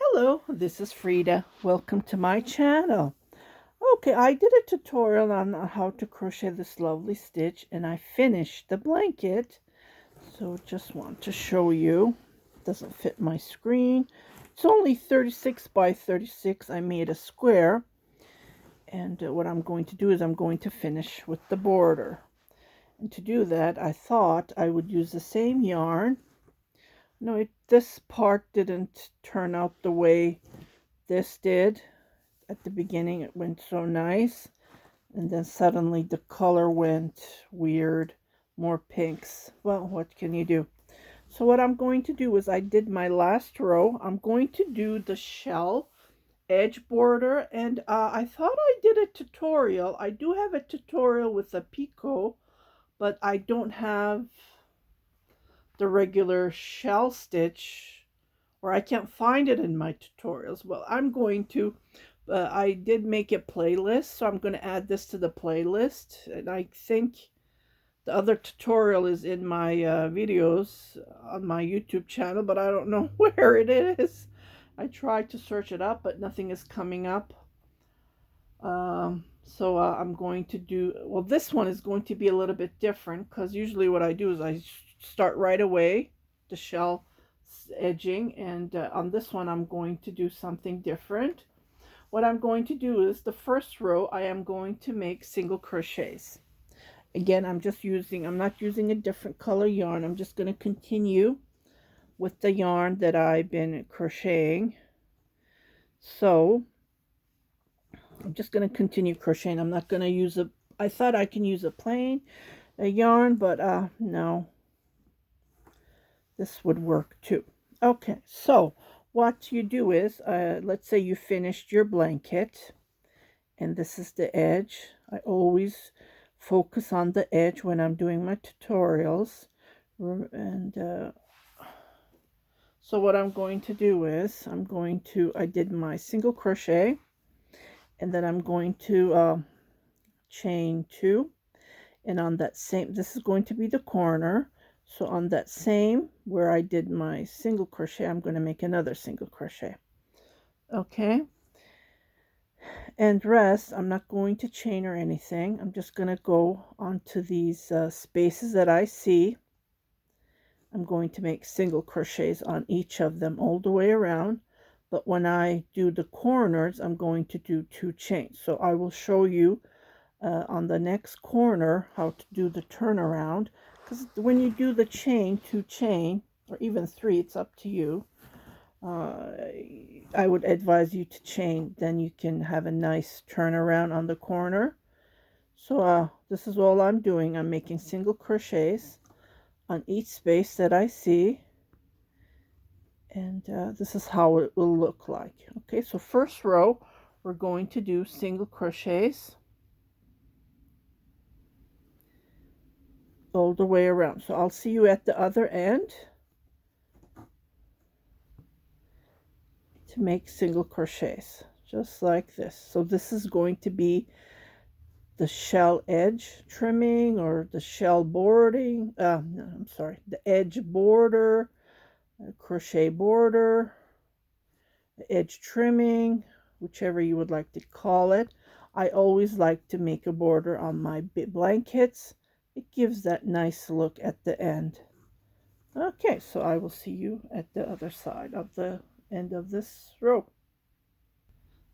Hello, this is Frida. Welcome to my channel. Okay, I did a tutorial on how to crochet this lovely stitch and I finished the blanket. So just want to show you. It doesn't fit my screen. It's only 36 by 36. I made a square. And what I'm going to do is I'm going to finish with the border. And to do that, I thought I would use the same yarn. No, this part didn't turn out the way this did. At the beginning it went so nice, and then suddenly the color went weird, more pinks. Well, what can you do? So what I'm going to do is I did my last row. I'm going to do the shell edge border, and I thought I did a tutorial. I do have a tutorial with a picot, but I don't have the regular shell stitch, or I can't find it in my tutorials. Well, I'm going to I did make a playlist, so I'm going to add this to the playlist. And I think the other tutorial is in my videos on my YouTube channel, but I don't know where it is. I tried to search it up, but nothing is coming up. So I'm going to do, well, this one is going to be a little bit different, because usually what I do is I start right away, the shell edging, and on this one I'm going to do something different. What I'm going to do is the first row I am going to make single crochets. Again, I'm not using a different color yarn. I'm just going to continue with the yarn that I've been crocheting. So I'm just going to continue crocheting. I'm not going to use I thought I can use a yarn, but no, this would work too. Okay, so what you do is, let's say you finished your blanket, and this is the edge. I always focus on the edge when I'm doing my tutorials. And so what I'm going to do is, I did my single crochet, and then I'm going to chain 2, and on that same, this is going to be the corner. So on that same where I did my single crochet, I'm going to make another single crochet. Okay, and rest, I'm not going to chain or anything. I'm just going to go onto these spaces that I see. I'm going to make single crochets on each of them all the way around, but when I do the corners, I'm going to do 2 chains. So I will show you on the next corner how to do the turnaround, because when you do the 2 chain, or even 3, it's up to you. I would advise you to chain, then you can have a nice turnaround on the corner. So this is all I'm doing. I'm making single crochets on each space that I see, and this is how it will look like. Okay, so first row we're going to do single crochets all the way around. So I'll see you at the other end to make single crochets just like this. So this is going to be the shell edge trimming, or the shell boarding, no, I'm sorry, the edge border, crochet border, edge trimming, whichever you would like to call it. I always like to make a border on my blankets. It gives that nice look at the end. Okay, so I will see you at the other side of the end of this row.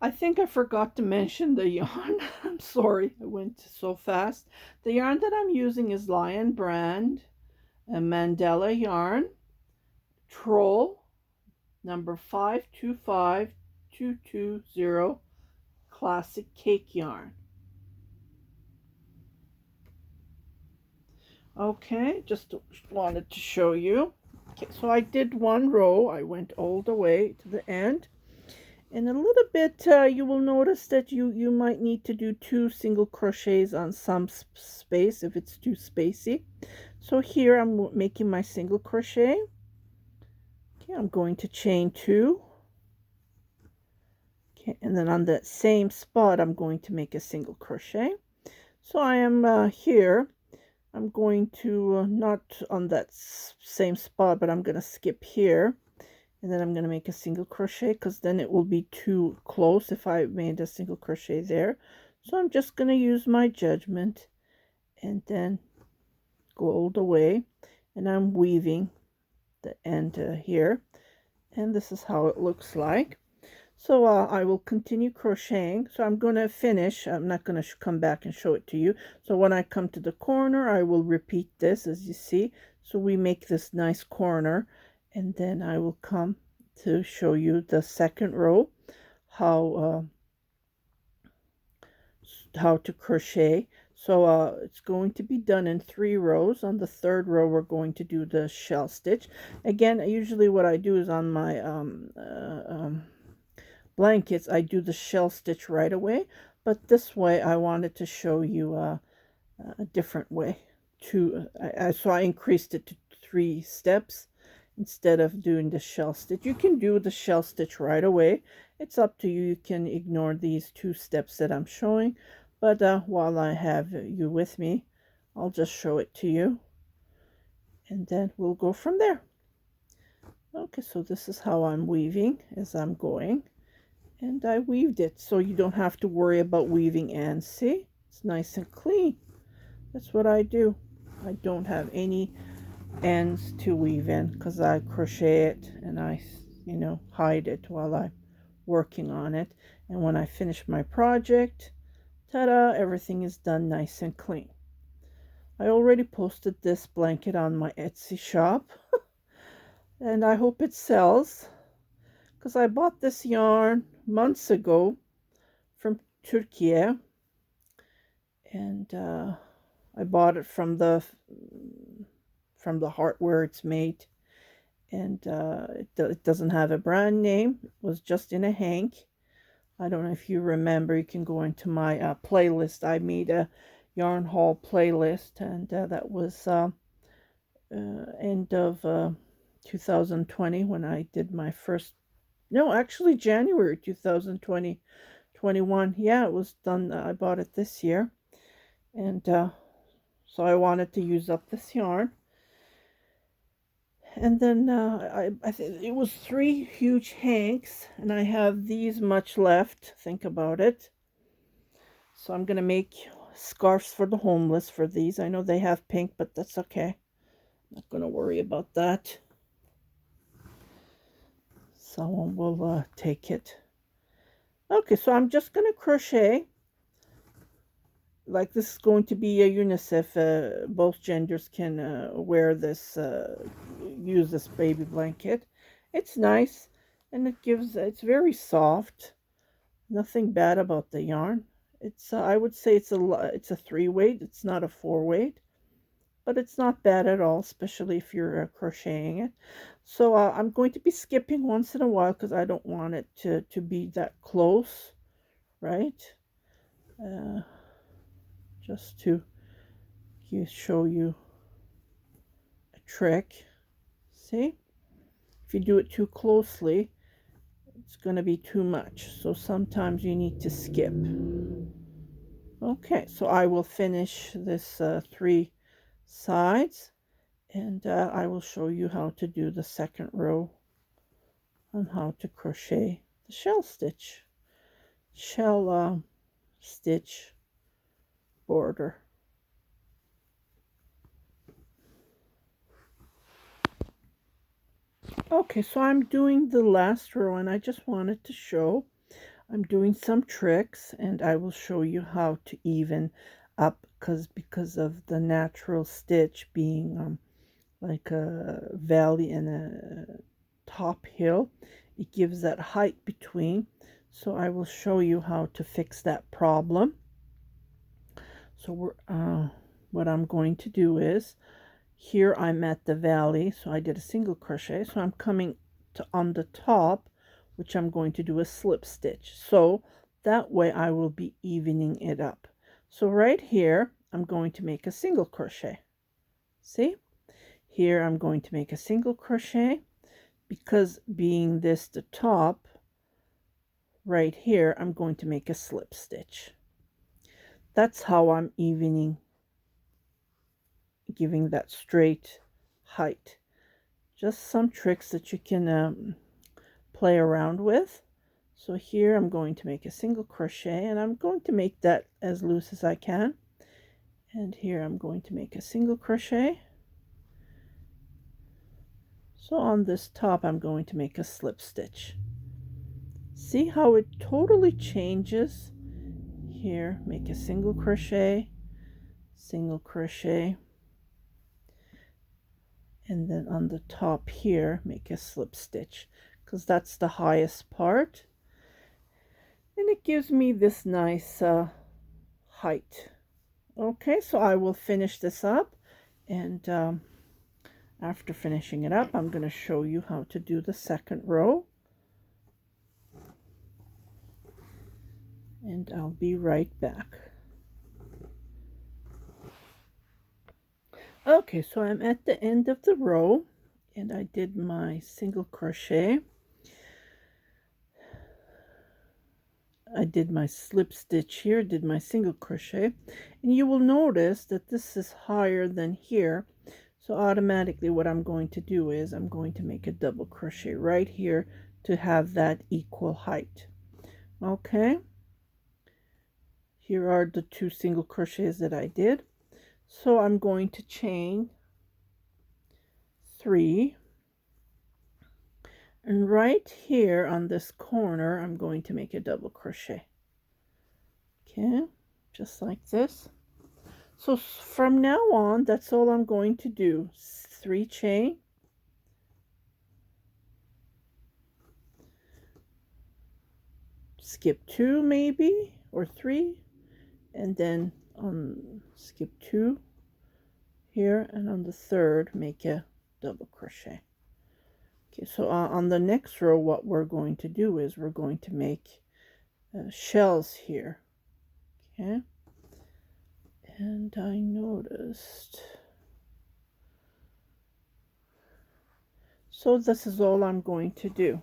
I think I forgot to mention the yarn. I'm sorry, I went so fast. The yarn that I'm using is Lion Brand, a Mandela yarn, Troll, number 525220, classic cake yarn. Okay, just wanted to show you. Okay, so I did one row. I went all the way to the end. In a little bit, you will notice that you might need to do 2 single crochets on some space if it's too spacey. So here I'm making my single crochet. Okay, I'm going to chain 2. Okay, and then on that same spot, I'm going to make a single crochet. So I am here. I'm going to, not on that same spot, but I'm going to skip here. and then I'm going to make a single crochet, because then it will be too close if I made a single crochet there. So I'm just going to use my judgment and then go all the way, and I'm weaving the end here, and this is how it looks like. So I will continue crocheting. So I'm going to finish. I'm not going to come back and show it to you. So when I come to the corner, I will repeat this, as you see. So we make this nice corner, and then I will come to show you the second row, how to crochet. So it's going to be done in 3 rows. On the 3rd row, we're going to do the shell stitch. Again, usually what I do is on my blankets, I do the shell stitch right away, but this way I wanted to show you a different way. So I increased it to 3 steps instead of doing the shell stitch. You can do the shell stitch right away. It's up to you. You can ignore these 2 steps that I'm showing, but while I have you with me, I'll just show it to you, and then we'll go from there. Okay, so this is how I'm weaving as I'm going, and I weaved it, so you don't have to worry about weaving ends. See, it's nice and clean. That's what I do. I don't have any ends to weave in, because I crochet it and I hide it while I'm working on it, and when I finish my project, ta-da, everything is done nice and clean. I already posted this blanket on my Etsy shop and I hope it sells, because I bought this yarn months ago from Turkey, and I bought it from the heart where it's made, and it doesn't have a brand name. It was just in a hank. I don't know if you remember. You can go into my playlist. I made a yarn haul playlist, and that was end of 2020 when I did my first, no, actually January 2020, 21. Yeah, it was done. I bought it this year, and so I wanted to use up this yarn. And then I think it was 3 huge hanks, and I have these much left. Think about it. So I'm going to make scarves for the homeless for these. I know they have pink, but that's okay. I'm not going to worry about that. Someone will take it. Okay, so I'm just going to crochet. Like, this is going to be a UNICEF. Both genders can wear this, use this baby blanket. It's nice, and it's very soft. Nothing bad about the yarn. It's I would say it's a 3-weight. It's not a 4-weight, but it's not bad at all, especially if you're crocheting it. So I'm going to be skipping once in a while, because I don't want it to be that close, right? Just to show you a trick. See, if you do it too closely, it's going to be too much. So sometimes you need to skip. Okay, so I will finish this 3 sides, and I will show you how to do the second row on how to crochet the shell stitch border. Okay, so I'm doing the last row, and I just wanted to show I'm doing some tricks, and I will show you how to even up, because of the natural stitch being like a valley and a top hill, it gives that height between. So I will show you how to fix that problem. So what I'm going to do is, here I'm at the valley, so I did a single crochet, so I'm coming to on the top, which I'm going to do a slip stitch, so that way I will be evening it up. So right here I'm going to make a single crochet. See, here I'm going to make a single crochet, because being this the top, right here I'm going to make a slip stitch. That's how I'm evening, giving that straight height. Just some tricks that you can play around with. So here I'm going to make a single crochet, and I'm going to make that as loose as I can. And here I'm going to make a single crochet. So on this top I'm going to make a slip stitch. See how it totally changes? Here, make a single crochet, and then on the top here make a slip stitch, because that's the highest part, and it gives me this nice height. Okay, so I will finish this up, and after finishing it up I'm going to show you how to do the second row, and I'll be right back. Okay, so I'm at the end of the row, and I did my single crochet. I did my slip stitch here, did my single crochet, and you will notice that this is higher than here. So automatically what I'm going to do is I'm going to make a double crochet right here to have that equal height. Okay, here are the 2 single crochets that I did. So I'm going to chain 3, and right here on this corner I'm going to make a double crochet. Okay, just like this. So from now on, that's all I'm going to do. 3 chain, skip 2 maybe, or 3, and then skip 2 here, and on the third make a double crochet. Okay, so on the next row what we're going to do is we're going to make shells here. Okay, and I noticed, so this is all I'm going to do.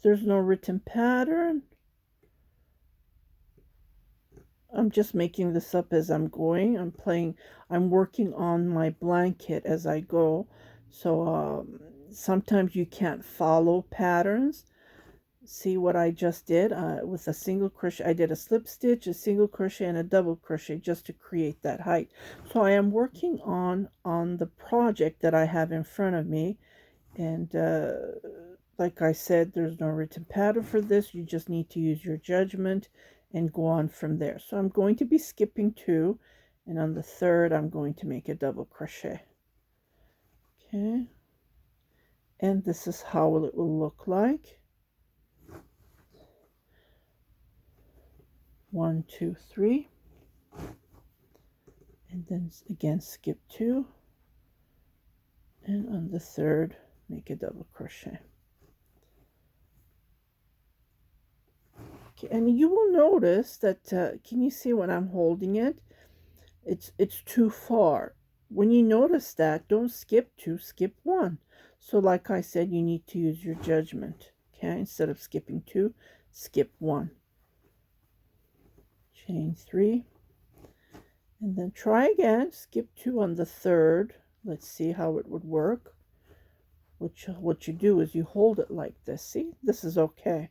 There's no written pattern. I'm just making this up as I'm going. I'm working on my blanket as I go. So sometimes you can't follow patterns. See what I just did with a single crochet. I did a slip stitch, a single crochet, and a double crochet just to create that height. So I am working on the project that I have in front of me, and like I said, there's no written pattern for this. You just need to use your judgment and go on from there. So I'm going to be skipping 2, and on the third I'm going to make a double crochet. Okay, and this is how it will look like. 1, 2, 3, and then again skip 2, and on the third make a double crochet. Okay, and you will notice that can you see when I'm holding it, it's too far. When you notice that, don't skip 2, skip 1. So like I said, you need to use your judgment. Okay, instead of skipping 2, skip 1. Chain 3, and then try again, skip 2 on the third. Let's see how it would work. What you do is you hold it like this. See, this is okay.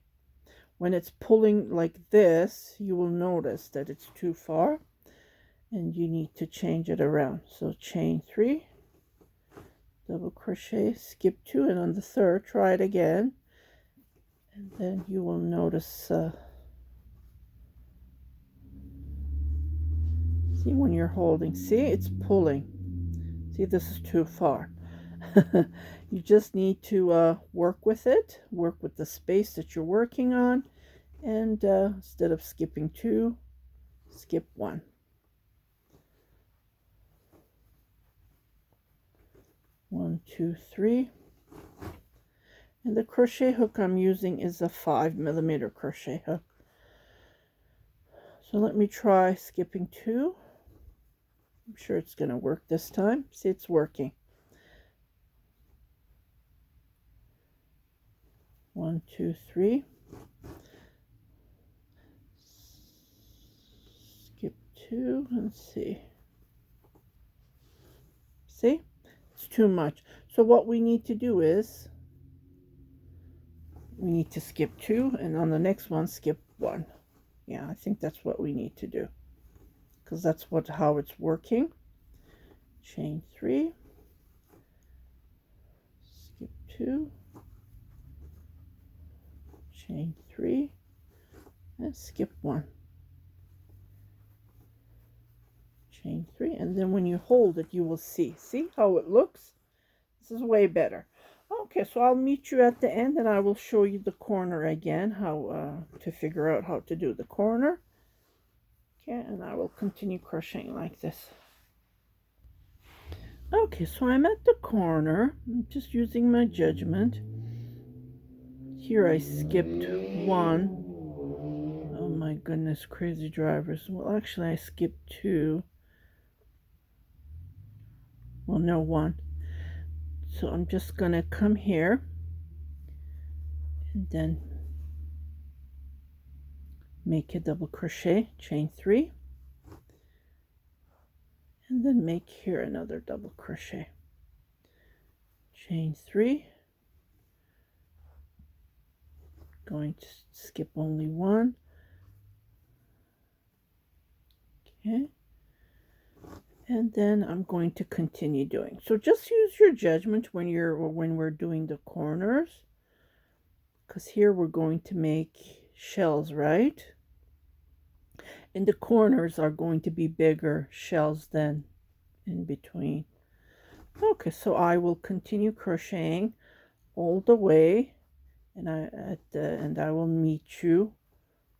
When it's pulling like this, you will notice that it's too far and you need to change it around. So chain 3, double crochet, skip 2, and on the third try it again, and then you will notice see when you're holding, see it's pulling. See, this is too far. You just need to work with it, work with the space that you're working on, and instead of skipping 2, skip 1. One, 2, 3, and the crochet hook I'm using is a 5mm crochet hook. So let me try skipping 2. I'm sure it's going to work this time. See, it's working. 1, 2, 3. Skip 2 and see. See? It's too much. So what we need to do is we need to skip 2, and on the next one skip 1. Yeah, I think that's what we need to do, because that's how it's working. Chain 3, skip 2, chain 3, and skip 1, chain 3, and then when you hold it, you will see how it looks. This is way better. Okay, so I'll meet you at the end, and I will show you the corner again, how to figure out how to do the corner. Okay, and I will continue crocheting like this. Okay, so I'm at the corner. I'm just using my judgment. Here I skipped 1. Oh my goodness, crazy drivers. Well, actually I skipped 2. Well, no, 1. So I'm just gonna come here and then make a double crochet, chain 3, and then make here another double crochet, chain 3, going to skip only 1. Okay, and then I'm going to continue doing. So just use your judgment when we're doing the corners, because here we're going to make shells, right? And the corners are going to be bigger shells than in between. Okay, so I will continue crocheting all the way, and I will meet you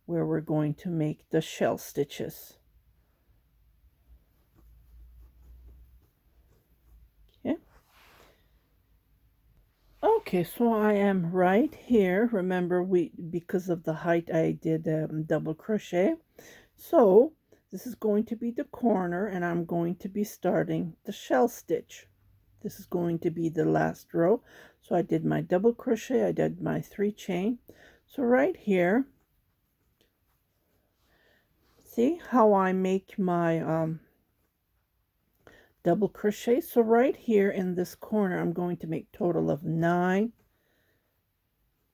where we're going to make the shell stitches. Okay, so I am right here. Remember, because of the height I did double crochet. So this is going to be the corner, and I'm going to be starting the shell stitch. This is going to be the last row. So I did my double crochet, I did my 3 chain. So right here, see how I make my double crochet. So right here in this corner, I'm going to make total of 9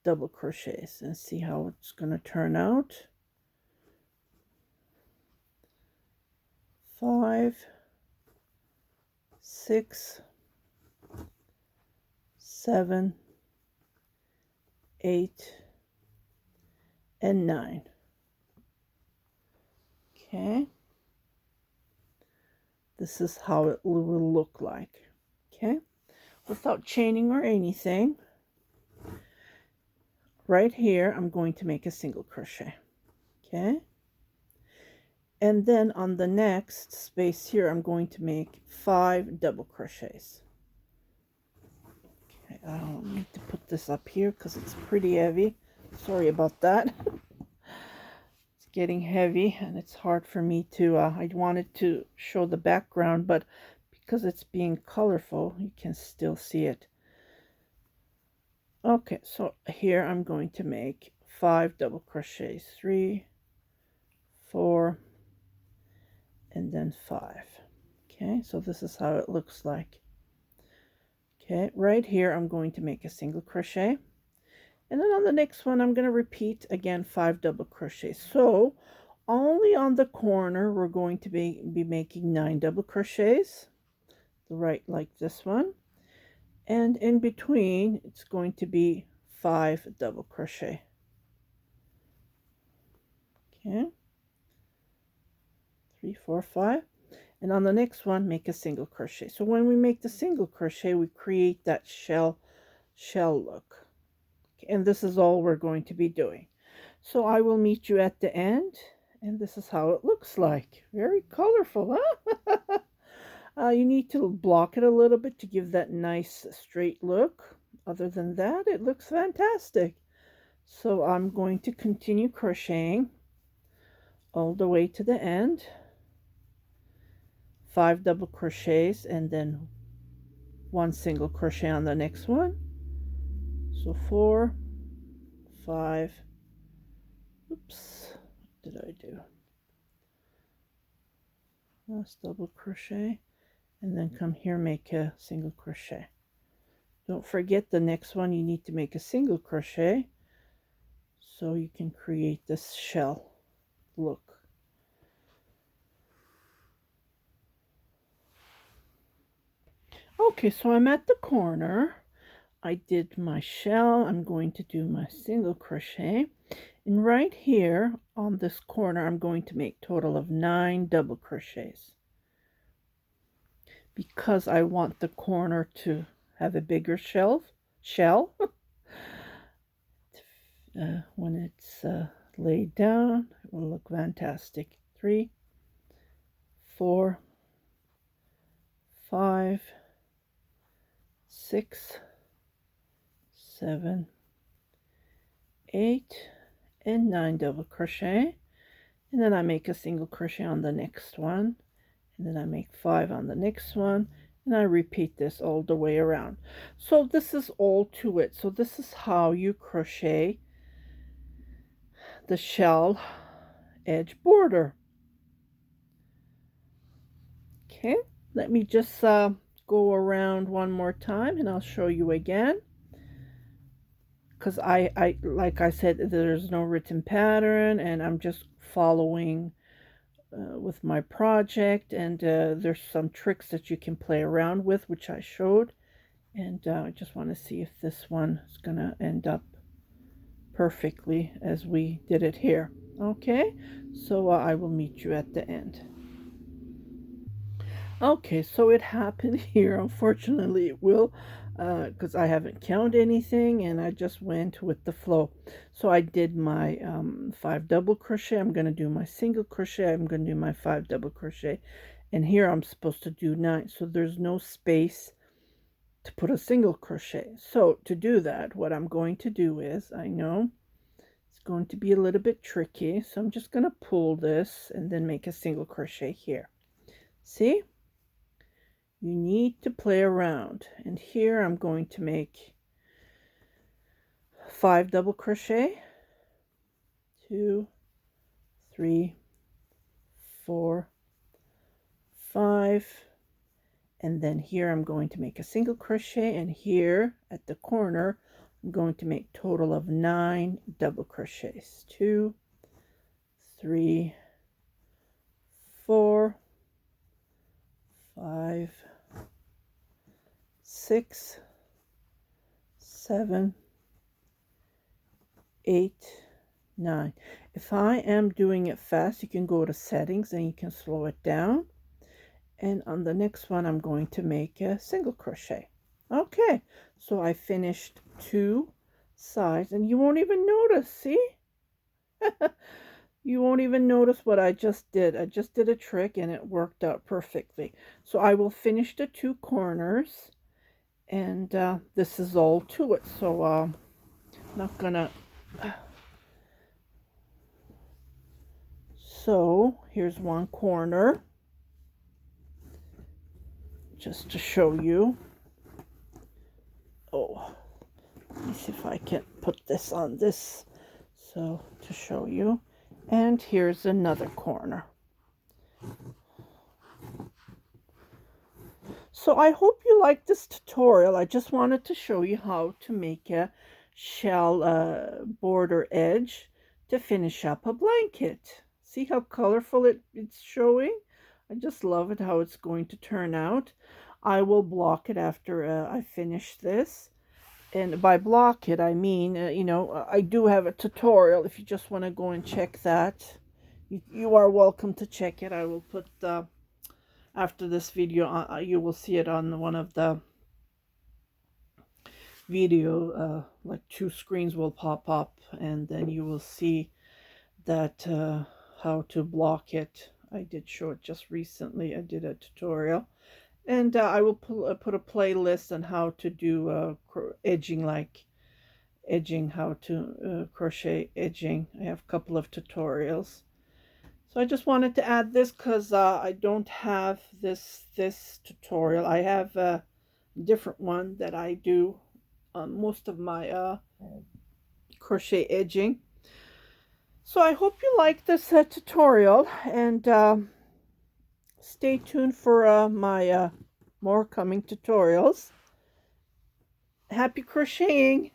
double crochets, and see how it's going to turn out. 5, 6, 7, 8, and 9. Okay, this is how it will look like. Okay, without chaining or anything. Right here, I'm going to make a single crochet. Okay, and then on the next space here, I'm going to make 5 double crochets. Okay, I don't need to put this up here because it's pretty heavy. Sorry about that. It's getting heavy, and it's hard for me to, I wanted to show the background, but because it's being colorful, you can still see it. Okay, so here I'm going to make 5 double crochets, 3, 4, and then 5. Okay, so this is how it looks like. Okay, right here I'm going to make a single crochet, and then on the next one I'm going to repeat again 5 double crochets. So only on the corner we're going to be making 9 double crochets, right, like this one, and in between it's going to be 5 double crochet. Okay, 3, 4, 5, and on the next one make a single crochet. So when we make the single crochet, we create that shell look. Okay, and this is all we're going to be doing. So I will meet you at the end, and this is how it looks like. Very colorful, huh? You need to block it a little bit to give that nice straight look. Other than that, it looks fantastic. So I'm going to continue crocheting all the way to the end. 5 double crochets, and then 1 single crochet on the next one. So 4, 5, oops, what did I do? Last double crochet, and then come here, make a single crochet. Don't forget the next one, you need to make a single crochet so you can create this shell look. Okay, so I'm at the corner. I did my shell. I'm going to do my single crochet. And right here on this corner, I'm going to make total of 9 double crochets. Because I want the corner to have a bigger shell. When it's laid down, it will look fantastic. 3, 4, 5, 6, 7, 8, and 9 double crochet, and then I make a single crochet on the next one, and then I make 5 on the next one, and I repeat this all the way around. So this is all to it. So this is how you crochet the shell edge border. Okay, let me just go around one more time and I'll show you again, because I like I said, there's no written pattern and I'm just following with my project, and there's some tricks that you can play around with, which I showed, and I just want to see if this one is gonna end up perfectly as we did it here. Okay, so I will meet you at the end. Okay, so it happened here. Unfortunately, it will, because I haven't counted anything and I just went with the flow. So I did my 5 double crochet. I'm going to do my single crochet. I'm going to do my 5 double crochet. And here I'm supposed to do 9. So there's no space to put a single crochet. So to do that, what I'm going to do is, I know it's going to be a little bit tricky. So I'm just going to pull this and then make a single crochet here. See? You need to play around, and here I'm going to make 5 double crochet, 2, 3, 4, 5, and then here I'm going to make a single crochet, and here at the corner I'm going to make total of 9 double crochets. 2, 3, 4, 5, 6, 7, 8, 9. If I am doing it fast, you can go to settings and you can slow it down. And on the next one, I'm going to make a single crochet. Okay, so I finished 2 sides, and you won't even notice, see? You won't even notice what I just did. I just did a trick and it worked out perfectly. So I will finish the 2 corners, and this is all to it. So I'm not gonna... So here's one corner, just to show you. Oh, let me see if I can put this on this, so to show you. And here's another corner. So I hope you like this tutorial. I just wanted to show you how to make a shell border edge to finish up a blanket. See how colorful it's showing? I just love it how it's going to turn out. I will block it after I finish this. And by block it, I mean, you know, I do have a tutorial. If you just want to go and check that, you are welcome to check it. I will put, after this video, you will see it on one of the video, like 2 screens will pop up, and then you will see that how to block it. I did show it just recently. I did a tutorial. And I will put a playlist on how to do edging, like edging, how to crochet edging. I have a couple of tutorials. So I just wanted to add this because I don't have this tutorial. I have a different one that I do on most of my crochet edging. So I hope you like this tutorial, and stay tuned for my more coming tutorials. Happy crocheting!